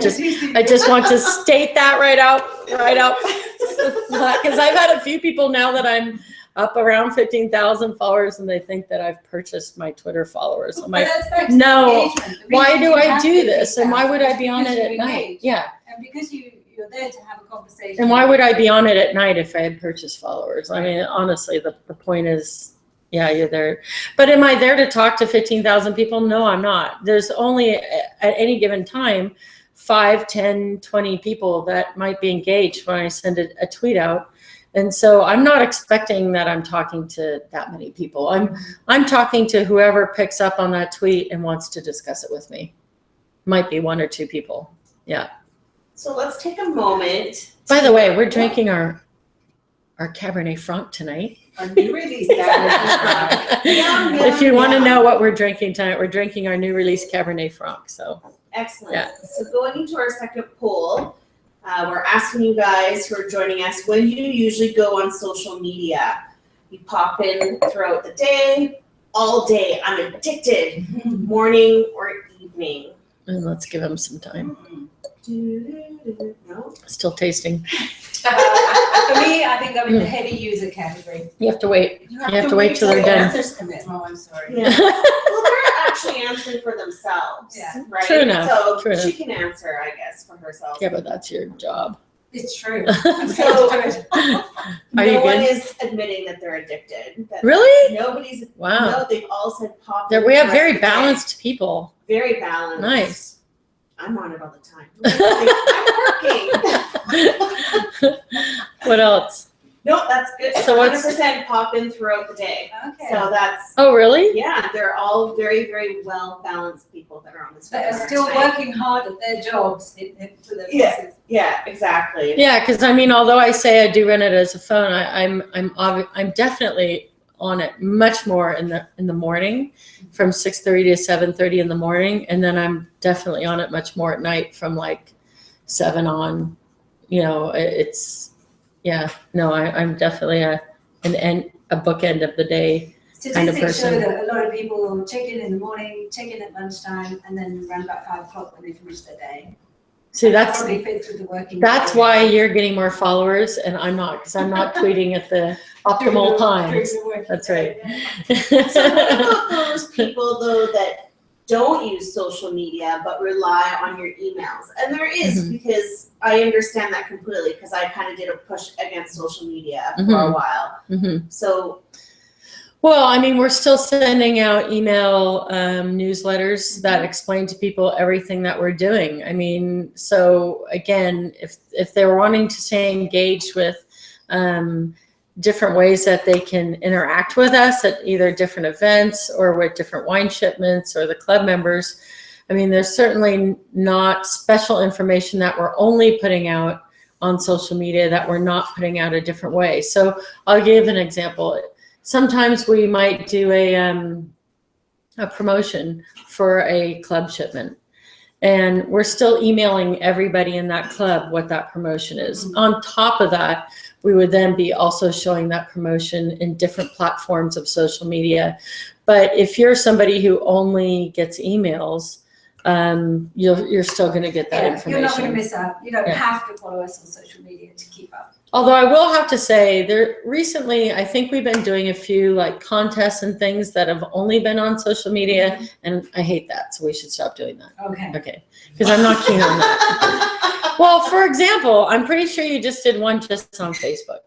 just want to state that right out, because I've had a few people now that I'm up around 15,000 followers, and they think that I've purchased my Twitter followers. I'm like, no. Why do I do this, and why would I be on it at night? Yeah. And because you're there to have a conversation. And why would I be on it at night if I had purchased followers? I mean, honestly, the point is, yeah, you're there. But am I there to talk to 15,000 people? No, I'm not. There's only at any given time 5, 10, 20 people that might be engaged when I send a tweet out. And so I'm not expecting that I'm talking to that many people. I'm talking to whoever picks up on that tweet and wants to discuss it with me. Might be 1 or 2 people. Yeah. So let's take a moment. By the way, we're drinking our Cabernet Franc tonight. Our new release Cabernet Franc. If you want to know what we're drinking tonight, we're drinking our new release Cabernet Franc. So excellent. Yeah. So going into our second poll, we're asking you guys who are joining us, when do you usually go on social media? You pop in throughout the day, all day, I'm addicted, morning or evening? name. And let's give him some time. No? Still tasting. For me, I think I'm in the heavy user category. You have to wait. You have to wait till they're The done. answers come in. Oh, I'm sorry. Yeah. Well, they're actually answering for themselves, Yeah. right? True enough, So true she enough. can answer, I guess, for herself. Yeah, but that's your job. It's true. I'm So- going to do it. Are you No one good? is admitting that they're addicted. That Really? Nobody's. Wow. No, they've all said pop. There, we have throughout very the day. balanced people. Very balanced. Nice. I'm on it all the time. I'm working. What else? No, that's good. So what's- 100% pop in throughout the day. Okay. So that's Oh, really? yeah. They're all very, very well balanced people that are on this. They are still working hard at their jobs to their Yeah. bosses. Yeah, exactly. Yeah, because I mean, although I say I do run it as a phone, I'm definitely on it much more in the morning, from 6:30 to 7:30 in the morning, and then I'm definitely on it much more at night from like 7 on. You know, it's yeah. No, I'm definitely a bookend of the day. Kind of Statistics show person. that a lot of people check in the morning, check in at lunchtime, and then run about 5 o'clock when they finish their day. See, that's Probably fits with the working. That's day. why you're getting more followers and I'm not, because I'm not tweeting at the During optimal the- times. during the working That's day, right. yeah. So what about those people though that don't use social media but rely on your emails? And there is, Mhm. because I understand that completely, because I kind of did a push against social media for a Mhm. while. Mhm. So Well, I mean, we're still sending out email newsletters that explain to people everything that we're doing. I mean, so again, if they're wanting to stay engaged with different ways that they can interact with us at either different events or with different wine shipments or the club members, I mean, there's certainly not special information that we're only putting out on social media that we're not putting out a different way. So I'll give an example. Sometimes we might do a promotion for a club shipment, and we're still emailing everybody in that club what that promotion is. Mhm. On top of that, we would then be also showing that promotion in different platforms of social media. But if you're somebody who only gets emails, you're still going to get that Yeah, information. you're not going to miss out. You don't Yeah. have to follow us on social media to keep up. Although I will have to say, there recently, I think we've been doing a few like contests and things that have only been on social media, and I hate that, so we should stop doing that. Okay. Okay, because I'm not keen on that. Well, for example, I'm pretty sure you just did one just on Facebook.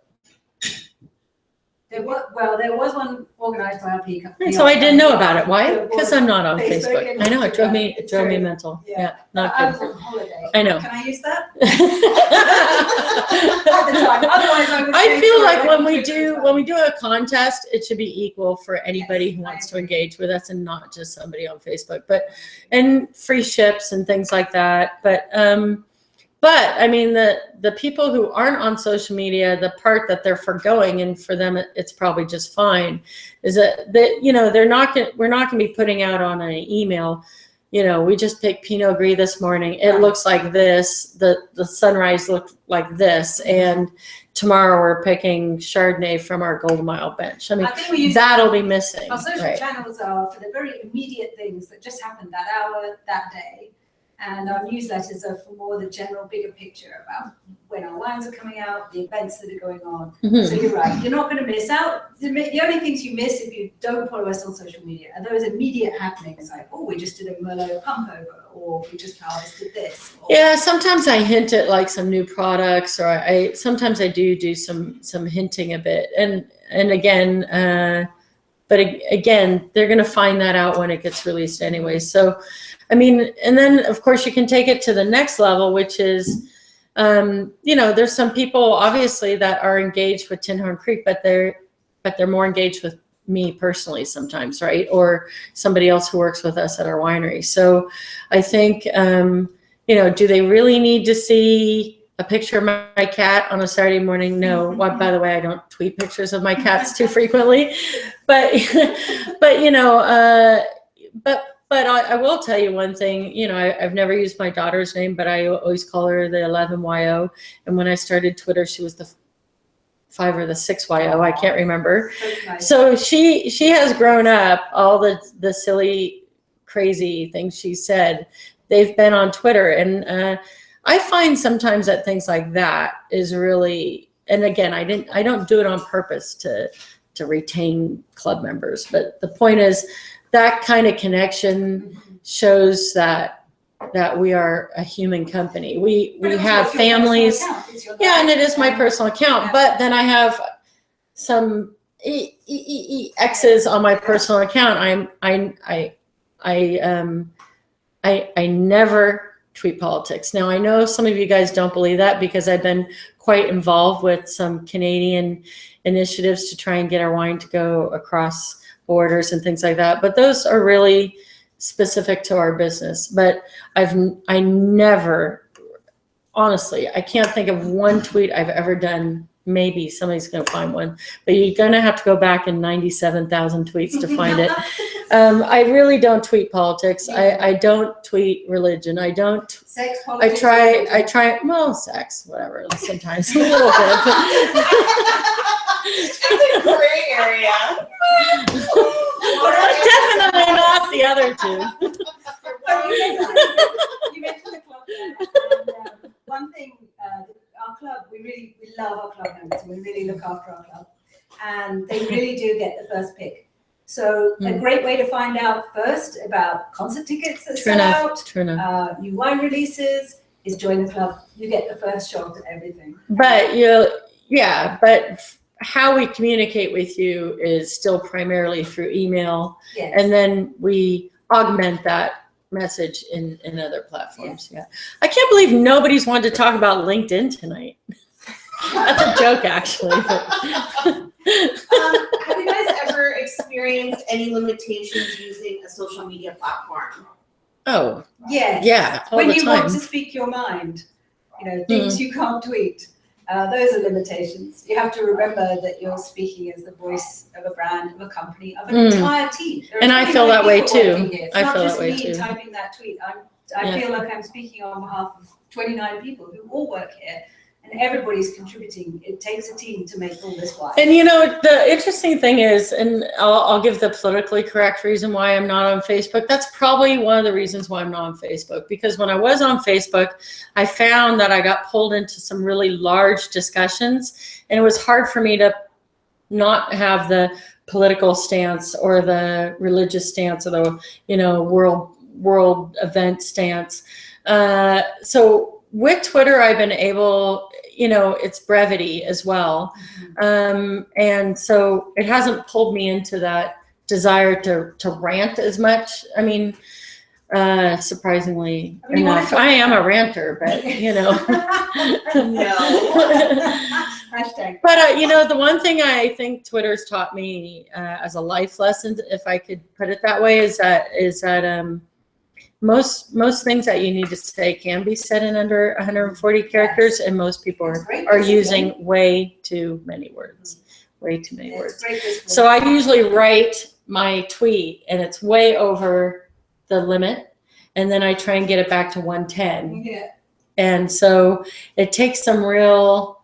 There was one organised by our PK. And so I didn't know about it. Why? There Because was I'm not on Facebook Facebook. and I know, it drove me Instagram. mental. Yeah. Yeah, not I was good. on holiday. I know. Can I use that? At the time. Otherwise, I would. I say feel sorry, like I when can we take do this a contest, it should be equal for anybody Yes, who I wants to agree. engage with us and not just somebody on Facebook. And free ships and things like that. But I mean the people who aren't on social media, the part that they're forgoing, and for them it's probably just fine, is that you know we're not going to be putting out on an email. You know, we just picked Pinot Gris this morning. It Right. looks like this. The sunrise looked like this, and tomorrow we're picking Chardonnay from our Golden Mile bench. I mean, I think we use that'll be missing, our social right? channels are for the very immediate things that just happened that hour, that day. And our newsletters are for more the general bigger picture about when our wines are coming out, the events that are going on. Mhm. So you're right, you're not going to miss out. The only things you miss if you don't follow us on social media are those immediate happenings like, oh, we just did a Merlot pump over, or we just harvested this. Or, Yeah, sometimes I hint at like some new products, or I sometimes I do some hinting a bit, and again, but again, they're going to find that out when it gets released anyway. So, I mean, and then of course you can take it to the next level, which is, you know, there's some people obviously that are engaged with Tinhorn Creek, but they're more engaged with me personally sometimes, right? Or somebody else who works with us at our winery. So I think, you know, do they really need to see a picture of my cat on a Saturday morning? No. Well, by the way, I don't tweet pictures of my cats too frequently, but you know, but I will tell you one thing. You know, I've never used my daughter's name, but I always call her the 11YO. And when I started Twitter, she was the 5 or the 6YO. I can't remember. nice. So she has grown up all the silly crazy things she said, they've been on Twitter. And I find sometimes that things like that is really, and again, I don't do it on purpose to retain club members, but the point is that kind of connection shows that we are a human company. We have families. Yeah, and it is my personal account, but then I have some X's on my personal account. I never tweet politics. Now I know some of you guys don't believe that because I've been quite involved with some Canadian initiatives to try and get our wine to go across borders and things like that. But those are really specific to our business. But I never, honestly, I can't think of one tweet I've ever done. Maybe somebody's going to find one, but you're going to have to go back in 97,000 tweets to find it. I really don't tweet politics. I don't tweet religion. I don't. Sex, politics. I try. Well, sex, whatever. Sometimes a little bit. It's a gray area. Definitely not the other two. You mentioned the club there, and one thing, our club, we love our club members. We really look after our club, and they really do get the first pick. So a great way to find out first about concert tickets that sell out, True enough. new wine releases, is join the club. You get the first shot at everything. But but how we communicate with you is still primarily through email, Yes. and then we augment that message in other platforms. Yeah. I can't believe nobody's wanted to talk about LinkedIn tonight. That's a joke, actually. But. Have you guys ever experienced any limitations using a social media platform? Oh, Yes. yeah, all When the you time. want to speak your mind, things you can't tweet. Those are limitations. You have to remember that you're speaking as the voice of a brand, of a company, of an entire team. There are And I 29 feel that way people too. working here. It's I not feel just that way me too. typing that tweet. I Yeah. feel like I'm speaking on behalf of 29 people who all work here, and everybody's contributing. It takes a team to make all this work. And the interesting thing is, and I'll give the politically correct reason why I'm not on Facebook. That's probably one of the reasons why I'm not on Facebook, because when I was on Facebook, I found that I got pulled into some really large discussions, and it was hard for me to not have the political stance or the religious stance or the world event stance. So with Twitter, I've been able, it's brevity as well. And so it hasn't pulled me into that desire to rant as much. I mean, surprisingly enough, I am a ranter, but No. Hashtag. But the one thing I think Twitter's taught me as a life lesson, if I could put it that way, is that most things that you need to say can be said in under 140 characters, and most people are using way too many words. Way too many words. So I usually write my tweet, and it's way over the limit, and then I try and get it back to 110. Yeah. And so it takes some real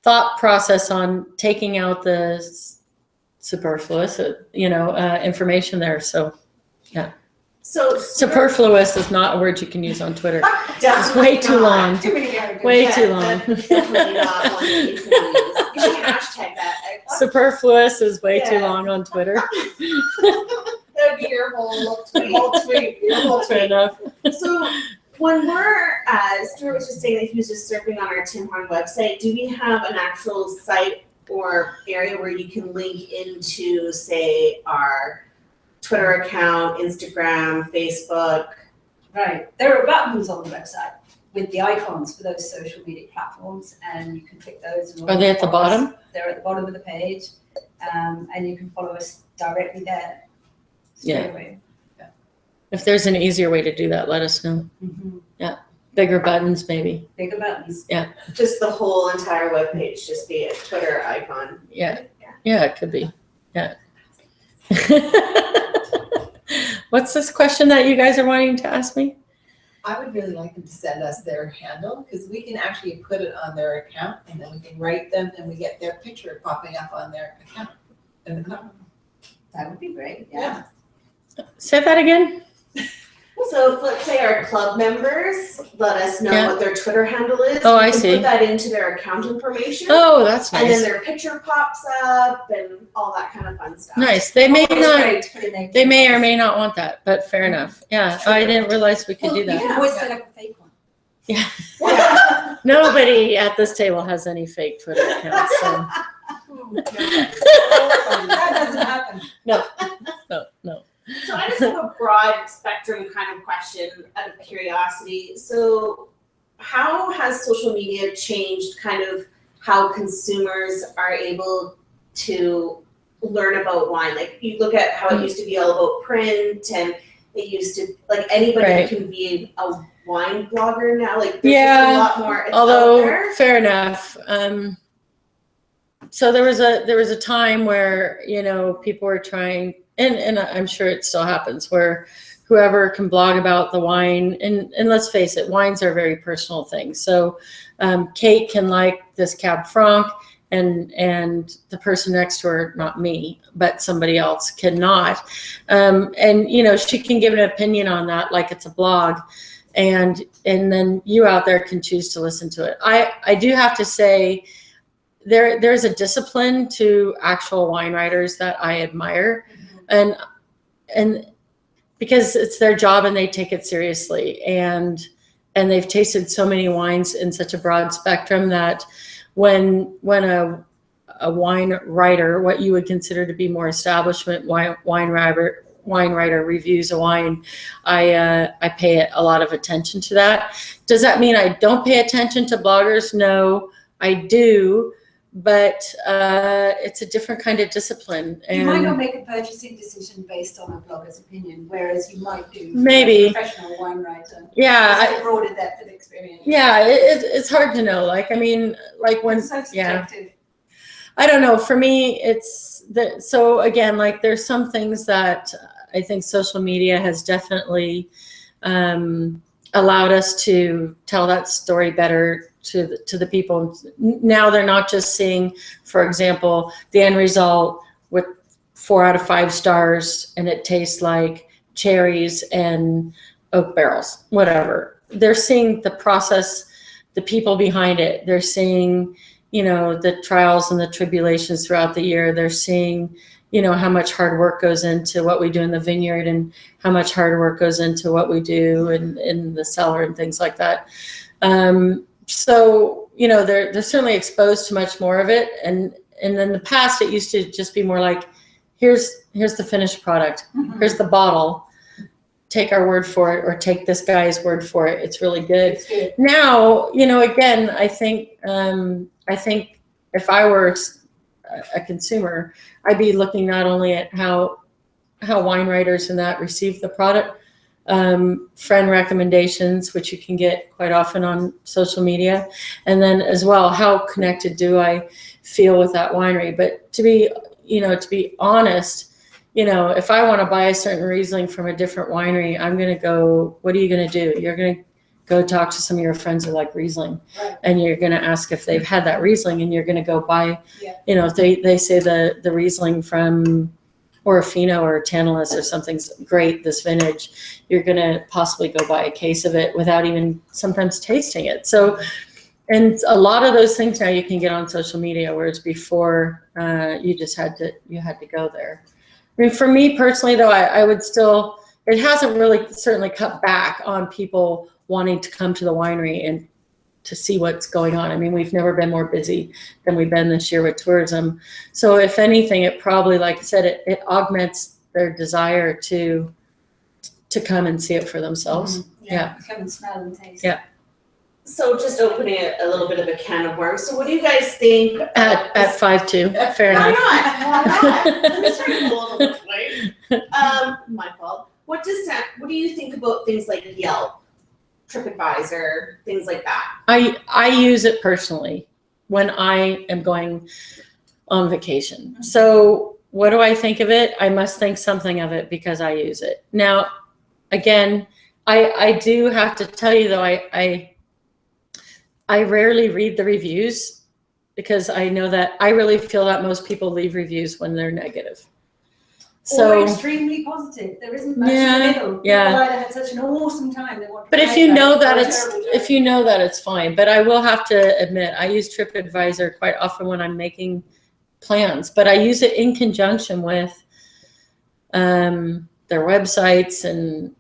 thought process on taking out the superfluous, information there. So, yeah. So Superfluous is not a word you can use on Twitter. It's definitely way too not. long. Too many characters. Way Yeah, too long. that's definitely not one that you can use. You should hashtag that. Superfluous is way too Yeah. long on Twitter. That would be your whole tweet. Your whole Fair tweet. enough. So when Stuart was just saying that he was just surfing on our Tim Horn website, do we have an actual site or area where you can link into, say, our Twitter account, Instagram, Facebook? Right. There are buttons on the website with the icons for those social media platforms, and you can click those. And Are they at the follow us. bottom? They're at the bottom of the page, and you can follow us directly there. Yeah. Straight away. If there's an easier way to do that, let us know. Bigger buttons, maybe. Bigger buttons. Just the whole entire webpage, just be a Twitter icon. Yeah, it could be. Yeah. What's this question that you guys are wanting to ask me? I would really like them to send us their handle, because we can actually put it on their account, and then we can write them, and we get their picture popping up on their account in the club. That would be great. Yeah. Say that again. So if, let's say, our club members let us know Yeah. what their Twitter handle is. Oh, we I can see. Put that into their account information. Oh, that's And then nice. their picture pops up and all that kind of fun stuff. Nice. They may It's not, great to put in their they may or keyboards. may not want that, but fair enough. Yeah, I didn't realize we could Well, do that. You can always set up a fake one. Yeah. Nobody at this table has any fake Twitter accounts, so That doesn't happen. no. So I just have a broad spectrum kind of question out of curiosity. So how has social media changed kind of how consumers are able to learn about wine? Like you look at how it used to be all about print and it used to, like anybody Right. can be a wine blogger now. Like there's Yeah, just a lot more. It's out Although, there. fair enough. So there was a time where, you know, people were trying, and I'm sure it still happens, where whoever can blog about the wine, and let's face it, wines are very personal things. So Kate can like this Cab Franc, and the person next to her, not me, but somebody else cannot. And you know, she can give an opinion on that like it's a blog, and then you out there can choose to listen to it. I do have to say, there's a discipline to actual wine writers that I admire, and because it's their job and they take it seriously, and they've tasted so many wines in such a broad spectrum that when a wine writer, what you would consider to be more establishment wine writer reviews a wine, I pay a lot of attention to that. Does that mean I don't pay attention to bloggers? No, I do. But it's a different kind of discipline. You might not And make a purchasing decision based on a blogger's opinion, whereas you might do Maybe. a professional wine writer. yeah, It's a broader depth of experience. it's hard to know. Like, I mean, like when, It's so yeah. subjective. I don't know. For me, it's so again, like there's some things that I think social media has definitely allowed us to tell that story better to the people. Now they're not just seeing, for example, the end result with 4 out of 5 stars and it tastes like cherries and oak barrels, whatever. They're seeing the process, the people behind it. They're seeing, you know, the trials and the tribulations throughout the year. They're seeing, you know, how much hard work goes into what we do in the vineyard and how much hard work goes into what we do in the cellar and things like that. So, you know, they're certainly exposed to much more of it. And in the past, it used to just be more like, here's the finished product. Here's the bottle. Take our word for it, or take this guy's word for it. It's really good. It's good. Now, you know, again, I think if I were a consumer, I'd be looking not only at how wine writers and that receive the product, friend recommendations, which you can get quite often on social media, and then as well, how connected do I feel with that winery? But to be honest, you know, if I want to buy a certain Riesling from a different winery, I'm going to go, what are you going to do? You're going to go talk to some of your friends who like Riesling, Right. and you're going to ask if they've had that Riesling, and you're going to go buy, Yeah. you know, if they say the Riesling from Orofino or Tantalus or something's great, this vintage, you're going to possibly go buy a case of it without even sometimes tasting it. So, and a lot of those things now you can get on social media, whereas before you had to go there. I mean, for me personally, though, I would still, it hasn't really certainly cut back on people wanting to come to the winery and to see what's going on. I mean, we've never been more busy than we've been this year with tourism. So if anything, it probably, like I said, it augments their desire to come and see it for themselves. Yeah. Come and smell and taste. Yeah. So just opening a little bit of a can of worms. So what do you guys think? At 5'2", fair Why enough. not? Why not? I'm just trying to pull a little bit. My fault. What do you think about things like Yelp, TripAdvisor, things like that? I use it personally when I am going on vacation. So what do I think of it? I must think something of it because I use it. Now, again, I do have to tell you though, I rarely read the reviews because I know that I really feel that most people leave reviews when they're negative. or So, extremely positive. There isn't much in Yeah, the middle. yeah. People either had such an awesome time they want to. but if write you about know it, that or a it's, terrible if joke. you know that it's fine, but I will have to admit, I use TripAdvisor quite often when I'm making plans, but I use it in conjunction with their websites and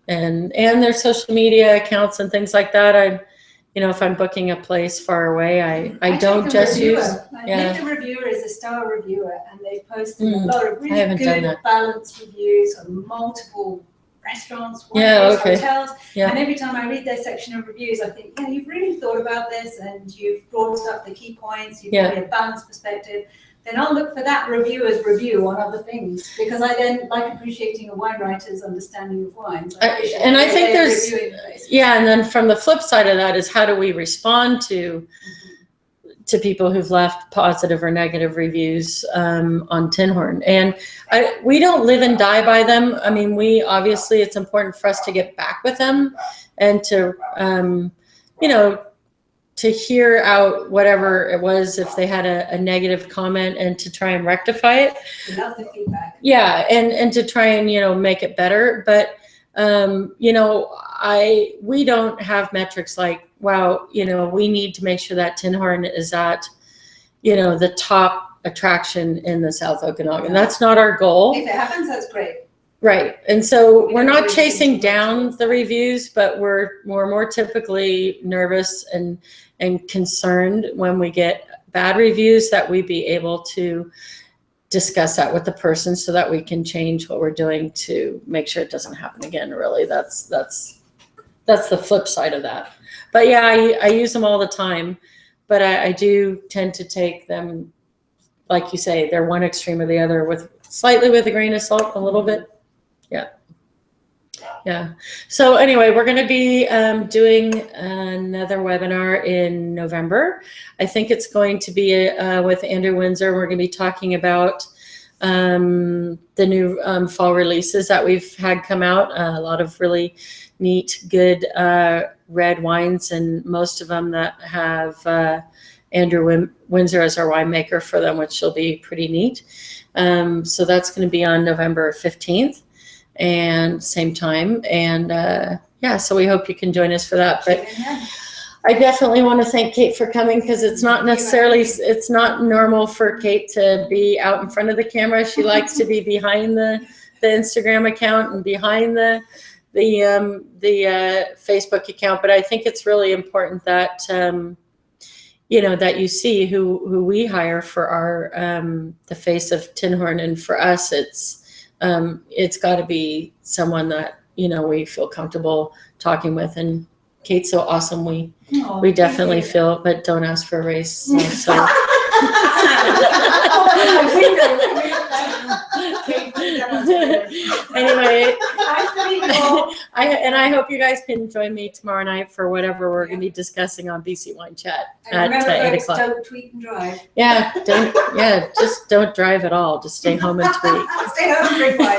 their social media accounts and things like that. If I'm booking a place far away, I don't take a just reviewer. use. Yeah. Nick the Reviewer is a star reviewer, and they posted a Mm, lot of I really haven't done good, that. balanced reviews on multiple restaurants, Yeah, wineries, okay. hotels. Yeah. And every time I read their section of reviews, I think, yeah, you've really thought about this, and you've brought up the key points. You've Yeah. got a balanced perspective. Then I'll look for that reviewer's review on other things, because I then like appreciating a wine writer's understanding of wines. Appreciate and I that think they're there's- reviewing places. Yeah, and then from the flip side of that is how do we respond to people who've left positive or negative reviews on Tinhorn? And we don't live and die by them. I mean, obviously it's important for us to get back with them and to to hear out whatever it was if they had a negative comment and to try and rectify it. We love the feedback. Yeah, and to try and make it better. But we don't have metrics like, wow, we need to make sure that Tinhorn is at the top attraction in the South Okanagan. That's not our goal. If it happens, that's great. Right. And so We we're don't not really chasing think too much down of the reviews, but we're more typically nervous and concerned when we get bad reviews, that we be able to discuss that with the person so that we can change what we're doing to make sure it doesn't happen again. Really, that's the flip side of that. But yeah, I use them all the time, but I do tend to take them, like you say, they're one extreme or the other, with a grain of salt, a little bit. Yeah. So anyway, we're going to be doing another webinar in November. I think it's going to be with Andrew Windsor. We're going to be talking about the new fall releases that we've had come out. A lot of really neat, good red wines, and most of them that have Andrew Windsor as our winemaker for them, which will be pretty neat. So that's going to be on November 15th. And same time, and so we hope you can join us for that. But I definitely want to thank Kate for coming, because it's not normal for Kate to be out in front of the camera. She likes to be behind the Instagram account and behind the Facebook account. But I think it's really important that that you see who we hire for our the face of Tinhorn, and for us it's got to be someone that we feel comfortable talking with. And Kate's so awesome. We definitely feel, but don't ask for a raise. So. Anyway, I hope you guys can join me tomorrow night for whatever we're going to be discussing on BC Wine Chat at 8 o'clock. Don't tweet and drive. Just don't drive at all. Just stay home and tweet. Stay home and drink wine.